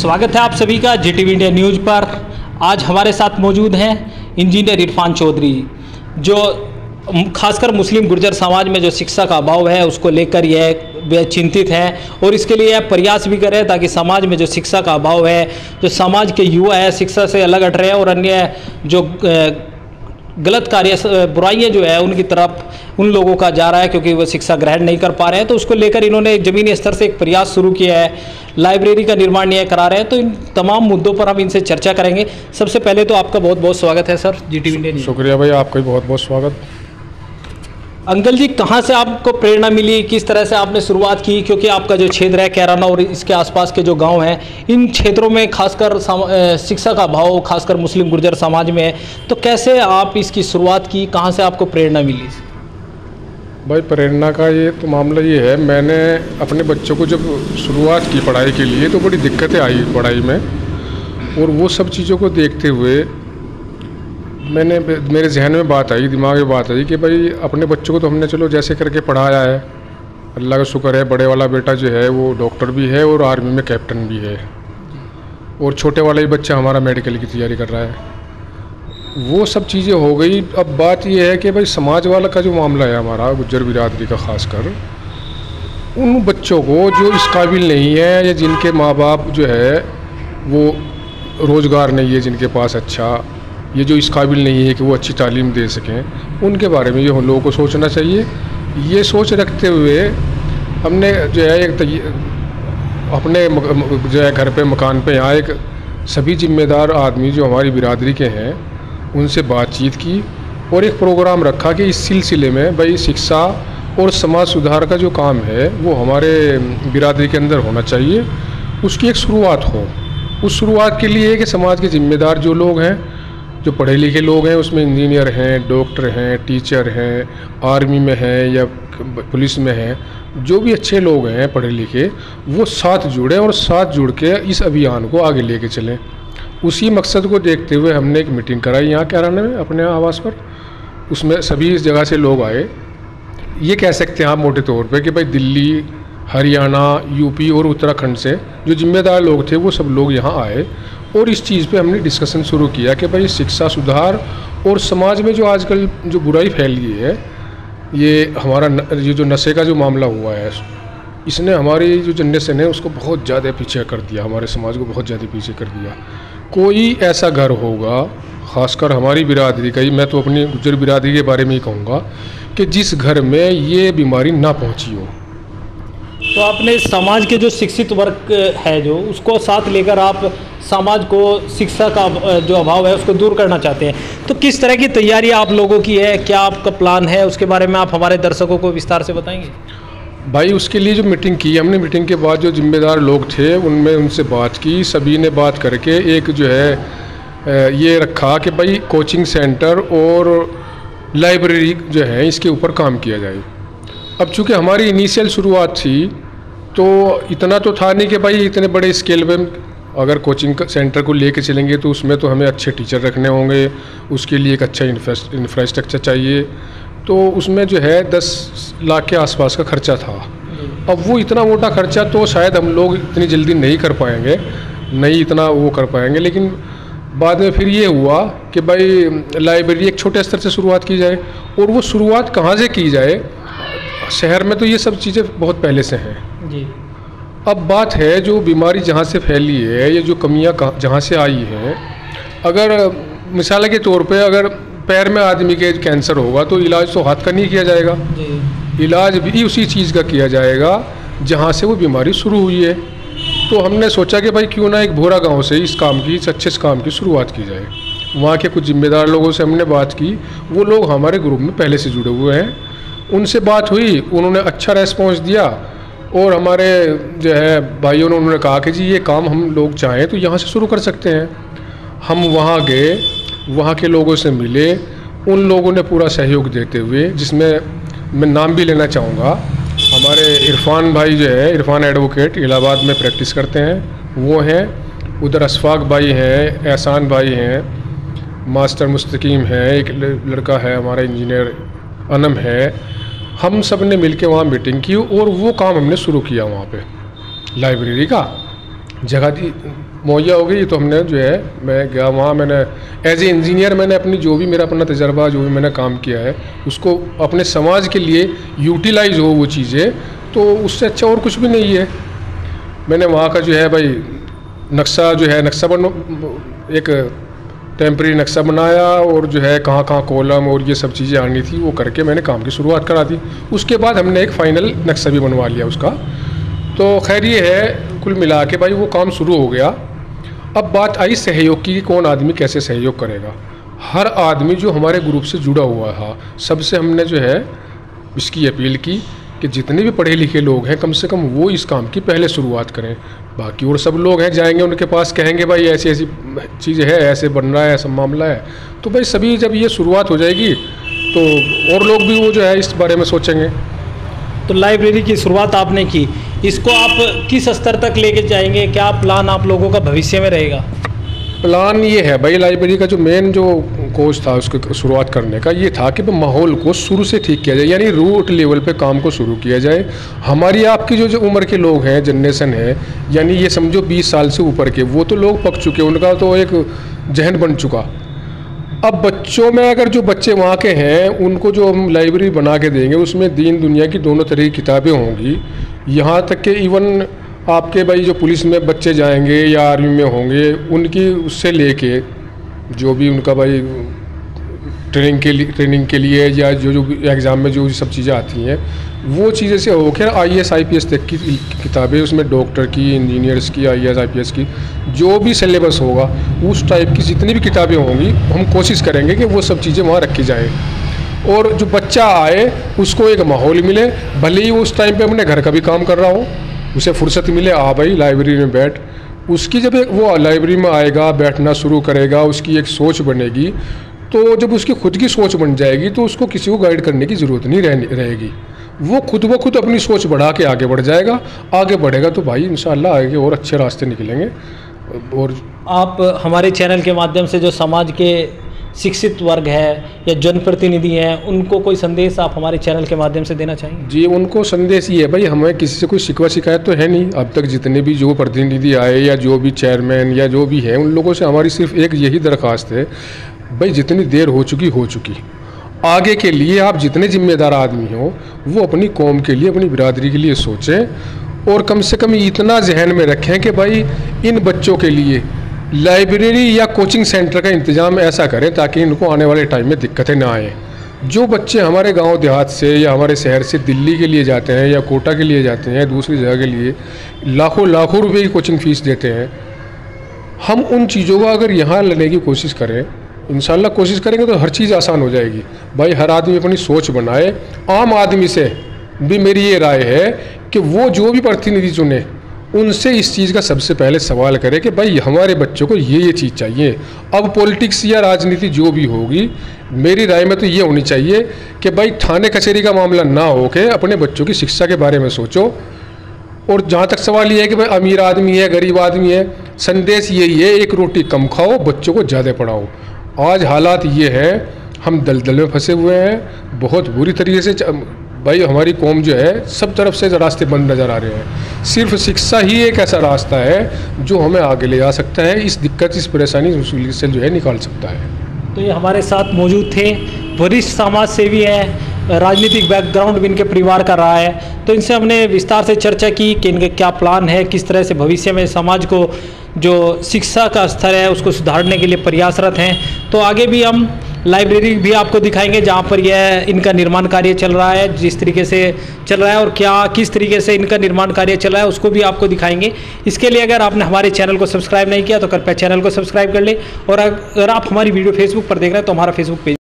स्वागत है आप सभी का जीटीवी इंडिया न्यूज़ पर। आज हमारे साथ मौजूद हैं इंजीनियर इरफान चौधरी, जो खासकर मुस्लिम गुर्जर समाज में जो शिक्षा का अभाव है उसको लेकर यह चिंतित हैं और इसके लिए यह प्रयास भी कर रहे हैं ताकि समाज में जो शिक्षा का अभाव है, जो समाज के युवा है शिक्षा से अलग हट रहे हैं और अन्य जो गलत कार्य बुराइयां जो है उनकी तरफ उन लोगों का जा रहा है क्योंकि वो शिक्षा ग्रहण नहीं कर पा रहे हैं। तो उसको लेकर इन्होंने ज़मीनी स्तर से एक प्रयास शुरू किया है, लाइब्रेरी का निर्माण यह करा रहे हैं। तो इन तमाम मुद्दों पर हम इनसे चर्चा करेंगे। सबसे पहले तो आपका बहुत बहुत स्वागत है सर जीटीवी इंडिया। शुक्रिया भाई, आपका भी बहुत बहुत स्वागत। अंकल जी, कहाँ से आपको प्रेरणा मिली, किस तरह से आपने शुरुआत की? क्योंकि आपका जो क्षेत्र है कैराना और इसके आसपास के जो गांव हैं, इन क्षेत्रों में खासकर शिक्षा का अभाव खासकर मुस्लिम गुर्जर समाज में है। तो कैसे आप इसकी शुरुआत की, कहाँ से आपको प्रेरणा मिली? भाई प्रेरणा का ये तो मामला ये है, मैंने अपने बच्चों को जब शुरुआत की पढ़ाई के लिए तो बड़ी दिक्कतें आई पढ़ाई में, और वो सब चीज़ों को देखते हुए मेरे जहन में बात आई, दिमाग में बात आई कि भाई अपने बच्चों को तो हमने चलो जैसे करके पढ़ाया है, अल्लाह का शुक्र है। बड़े वाला बेटा जो है वो डॉक्टर भी है और आर्मी में कैप्टन भी है, और छोटे वाला ही बच्चा हमारा मेडिकल की तैयारी कर रहा है। वो सब चीज़ें हो गई। अब बात ये है कि भाई समाज वाला का जो मामला है हमारा गुज्जर बिरादरी का, खासकर उन बच्चों को जो इस काबिल नहीं है या जिनके माँ बाप जो है वो रोज़गार नहीं है, जिनके पास अच्छा ये जो इस काबिल नहीं है कि वो अच्छी तालीम दे सकें, उनके बारे में ये हम लोगों को सोचना चाहिए। ये सोच रखते हुए हमने जो है अपने जो है घर पे मकान पे यहाँ एक सभी जिम्मेदार आदमी जो हमारी बिरादरी के हैं उनसे बातचीत की और एक प्रोग्राम रखा कि इस सिलसिले में भाई शिक्षा और समाज सुधार का जो काम है वो हमारे बिरादरी के अंदर होना चाहिए, उसकी एक शुरुआत हो। उस शुरुआत के लिए कि समाज के जिम्मेदार जो लोग हैं, जो पढ़े लिखे लोग हैं, उसमें इंजीनियर हैं, डॉक्टर हैं, टीचर हैं, आर्मी में हैं या पुलिस में हैं, जो भी अच्छे लोग हैं पढ़े लिखे, वो साथ जुड़ें और साथ जुड़ के इस अभियान को आगे लेके चलें। उसी मकसद को देखते हुए हमने एक मीटिंग कराई यहाँ कैराना में अपने आवास पर। उसमें सभी इस जगह से लोग आए। ये कह सकते हैं आप मोटे तौर पे कि भाई दिल्ली, हरियाणा, यूपी और उत्तराखंड से जो जिम्मेदार लोग थे वो सब लोग यहाँ आए और इस चीज़ पे हमने डिस्कशन शुरू किया कि भाई शिक्षा सुधार और समाज में जो आजकल जो बुराई फैली है, ये हमारा ये जो नशे का जो मामला हुआ है, इसने हमारी जो जनरेशन है उसको बहुत ज़्यादा पीछे कर दिया, हमारे समाज को बहुत ज़्यादा पीछे कर दिया। कोई ऐसा घर होगा, ख़ासकर हमारी बिरादरी का ही, मैं तो अपनी गुज्जर बिरादरी के बारे में ही कहूँगा कि जिस घर में ये बीमारी ना पहुँची हो। तो आपने समाज के जो शिक्षित वर्ग है जो उसको साथ लेकर आप समाज को शिक्षा का जो अभाव है उसको दूर करना चाहते हैं। तो किस तरह की तैयारी आप लोगों की है, क्या आपका प्लान है, उसके बारे में आप हमारे दर्शकों को विस्तार से बताएंगे? भाई उसके लिए जो मीटिंग की हमने, मीटिंग के बाद जो जिम्मेदार लोग थे उनमें उनसे बात की, सभी ने बात करके एक जो है ये रखा कि भाई कोचिंग सेंटर और लाइब्रेरी जो है इसके ऊपर काम किया जाए। अब चूँकि हमारी इनिशियल शुरुआत थी तो इतना तो था नहीं कि भाई इतने बड़े स्केल पे अगर कोचिंग सेंटर को लेके चलेंगे तो उसमें तो हमें अच्छे टीचर रखने होंगे, उसके लिए एक अच्छा इंफ्रास्ट्रक्चर चाहिए। तो उसमें जो है 10 लाख के आसपास का खर्चा था। अब वो इतना मोटा खर्चा तो शायद हम लोग इतनी जल्दी नहीं कर पाएंगे, नहीं इतना वो कर पाएंगे। लेकिन बाद में फिर ये हुआ कि भाई लाइब्रेरी एक छोटे स्तर से शुरुआत की जाए, और वो शुरुआत कहाँ से की जाए? शहर में तो ये सब चीज़ें बहुत पहले से हैं जी। अब बात है जो बीमारी जहाँ से फैली है, ये जो कमियाँ जहाँ से आई हैं, अगर मिसाल के तौर पे अगर पैर में आदमी के कैंसर होगा तो इलाज तो हाथ का नहीं किया जाएगा जी। इलाज भी उसी चीज़ का किया जाएगा जहाँ से वो बीमारी शुरू हुई है। तो हमने सोचा कि भाई क्यों ना एक भोरा गाँव से इस अच्छे काम की शुरुआत की जाए। वहाँ के कुछ जिम्मेदार लोगों से हमने बात की, वो लोग हमारे ग्रुप में पहले से जुड़े हुए हैं, उनसे बात हुई, उन्होंने अच्छा रेस्पॉन्स दिया और हमारे जो है भाइयों ने उन्होंने कहा कि जी ये काम हम लोग चाहें तो यहाँ से शुरू कर सकते हैं। हम वहाँ गए, वहाँ के लोगों से मिले, उन लोगों ने पूरा सहयोग देते हुए, जिसमें मैं नाम भी लेना चाहूँगा, हमारे इरफान भाई जो है, इरफान एडवोकेट इलाहाबाद में प्रैक्टिस करते हैं, वो हैं। उधर अशफाक भाई हैं, एहसान भाई हैं, मास्टर मुस्तकीम है, एक लड़का है हमारा इंजीनियर अनम है। हम सब ने मिलकर वहाँ मीटिंग की और वो काम हमने शुरू किया। वहाँ पे लाइब्रेरी का जगह दी, मुहैया हो गई। तो हमने जो है, मैं गया वहाँ, मैंने एज ए इंजीनियर मैंने अपनी जो भी मेरा अपना तजर्बा, जो भी मैंने काम किया है, उसको अपने समाज के लिए यूटिलाइज हो वो चीज़ें, तो उससे अच्छा और कुछ भी नहीं है। मैंने वहाँ का जो है भाई नक्शा जो है, एक टेम्परेरी नक्शा बनाया, और जो है कहाँ कहाँ कॉलम और ये सब चीज़ें आनी थी वो करके मैंने काम की शुरुआत करा दी। उसके बाद हमने एक फ़ाइनल नक्शा भी बनवा लिया उसका। तो खैर ये है, कुल मिला के भाई वो काम शुरू हो गया। अब बात आई सहयोग की, कौन आदमी कैसे सहयोग करेगा। हर आदमी जो हमारे ग्रुप से जुड़ा हुआ था, सबसे हमने जो है इसकी अपील की कि जितने भी पढ़े लिखे लोग हैं, कम से कम वो इस काम की पहले शुरुआत करें। बाकी और सब लोग हैं जाएंगे उनके पास, कहेंगे भाई ऐसी ऐसी चीज़ है, ऐसे बन रहा है, ऐसा मामला है, तो भाई सभी जब ये शुरुआत हो जाएगी तो और लोग भी वो जो है इस बारे में सोचेंगे। तो लाइब्रेरी की शुरुआत आपने की, इसको आप किस स्तर तक लेके जाएंगे, क्या प्लान आप लोगों का भविष्य में रहेगा? प्लान ये है भाई, लाइब्रेरी का जो मेन जो कोच था उसको शुरुआत करने का, ये था कि माहौल को शुरू से ठीक किया जाए, यानी रूट लेवल पे काम को शुरू किया जाए। हमारी आपकी जो उम्र के लोग हैं, जनरेशन है, यानी ये समझो 20 साल से ऊपर के, वो तो लोग पक चुके, उनका तो एक जहन बन चुका। अब बच्चों में अगर जो बच्चे वहाँ के हैं, उनको जो हम लाइब्रेरी बना के देंगे, उसमें दीन दुनिया की दोनों तरह की किताबें होंगी। यहाँ तक कि इवन आपके भाई जो पुलिस में बच्चे जाएंगे या आर्मी में होंगे, उनकी उससे लेके जो भी उनका भाई ट्रेनिंग के लिए या जो एग्ज़ाम में जो सब चीज़ें आती हैं, वो चीज़ें से होकर IAS IPS तक की किताबें, उसमें डॉक्टर की, इंजीनियर्स की, IAS IPS की जो भी सिलेबस होगा, उस टाइप की जितनी भी किताबें होंगी, हम कोशिश करेंगे कि वो सब चीज़ें वहाँ रखी जाएँ। और जो बच्चा आए उसको एक माहौल मिले, भले ही उस टाइम पे अपने घर का भी काम कर रहा हो, उसे फुर्सत मिले, भाई लाइब्रेरी में बैठ। उसकी जब वो लाइब्रेरी में आएगा, बैठना शुरू करेगा, उसकी एक सोच बनेगी, तो जब उसकी खुद की सोच बन जाएगी तो उसको किसी को गाइड करने की ज़रूरत नहीं रहेगी। वो खुद ब खुद अपनी सोच बढ़ा के आगे बढ़ जाएगा। आगे बढ़ेगा तो भाई इंशाल्लाह आगे और अच्छे रास्ते निकलेंगे। और आप हमारे चैनल के माध्यम से जो समाज के शिक्षित वर्ग है या जनप्रतिनिधि हैं, उनको कोई संदेश आप हमारे चैनल के माध्यम से देना चाहेंगे? जी, उनको संदेश ये है भाई, हमें किसी से कोई शिकवा शिकायत तो है नहीं। अब तक जितने भी जो प्रतिनिधि आए या जो भी चेयरमैन या जो भी है, उन लोगों से हमारी सिर्फ एक यही दरख्वास्त है, भाई जितनी देर हो चुकी, आगे के लिए आप जितने जिम्मेदार आदमी हो, वो अपनी कौम के लिए, अपनी बिरादरी के लिए सोचें, और कम से कम इतना जहन में रखें कि भाई इन बच्चों के लिए लाइब्रेरी या कोचिंग सेंटर का इंतज़ाम ऐसा करें ताकि इनको आने वाले टाइम में दिक्कतें ना आएँ। जो बच्चे हमारे गांव देहात से या हमारे शहर से दिल्ली के लिए जाते हैं या कोटा के लिए जाते हैं, दूसरी जगह के लिए लाखों रुपए की कोचिंग फ़ीस देते हैं, हम उन चीज़ों को अगर यहाँ लाने की कोशिश करें, इंशाल्लाह कोशिश करेंगे तो हर चीज़ आसान हो जाएगी। भाई हर आदमी अपनी सोच बनाए। आम आदमी से भी मेरी ये राय है कि वो जो भी प्रतिनिधि चुने, उनसे इस चीज़ का सबसे पहले सवाल करें कि भाई हमारे बच्चों को ये चीज़ चाहिए। अब पॉलिटिक्स या राजनीति जो भी होगी, मेरी राय में तो ये होनी चाहिए कि भाई थाने कचहरी का मामला ना हो के अपने बच्चों की शिक्षा के बारे में सोचो। और जहाँ तक सवाल ये है कि भाई अमीर आदमी है, गरीब आदमी है, संदेश यही है, एक रोटी कम खाओ, बच्चों को ज़्यादा पढ़ाओ। आज हालात ये है, हम दलदल में फंसे हुए हैं बहुत बुरी तरीके से। भाई हमारी कौम जो है, सब तरफ से रास्ते बंद नज़र आ रहे हैं। सिर्फ शिक्षा ही एक ऐसा रास्ता है जो हमें आगे ले जा सकता है, इस दिक्कत, इस परेशानी से जो है निकाल सकता है। तो ये हमारे साथ मौजूद थे, वरिष्ठ समाज सेवी हैं, राजनीतिक बैकग्राउंड भी इनके परिवार का रहा है। तो इनसे हमने विस्तार से चर्चा की कि इनके क्या प्लान है, किस तरह से भविष्य में समाज को जो शिक्षा का स्तर है उसको सुधारने के लिए प्रयासरत हैं। तो आगे भी हम लाइब्रेरी भी आपको दिखाएंगे जहाँ पर यह इनका निर्माण कार्य चल रहा है, जिस तरीके से चल रहा है और किस तरीके से इनका निर्माण कार्य चल रहा है उसको भी आपको दिखाएंगे। इसके लिए अगर आपने हमारे चैनल को सब्सक्राइब नहीं किया तो कृपया चैनल को सब्सक्राइब कर ले। और अगर आप हमारी वीडियो फेसबुक पर देख रहे हैं तो हमारा फेसबुक पेज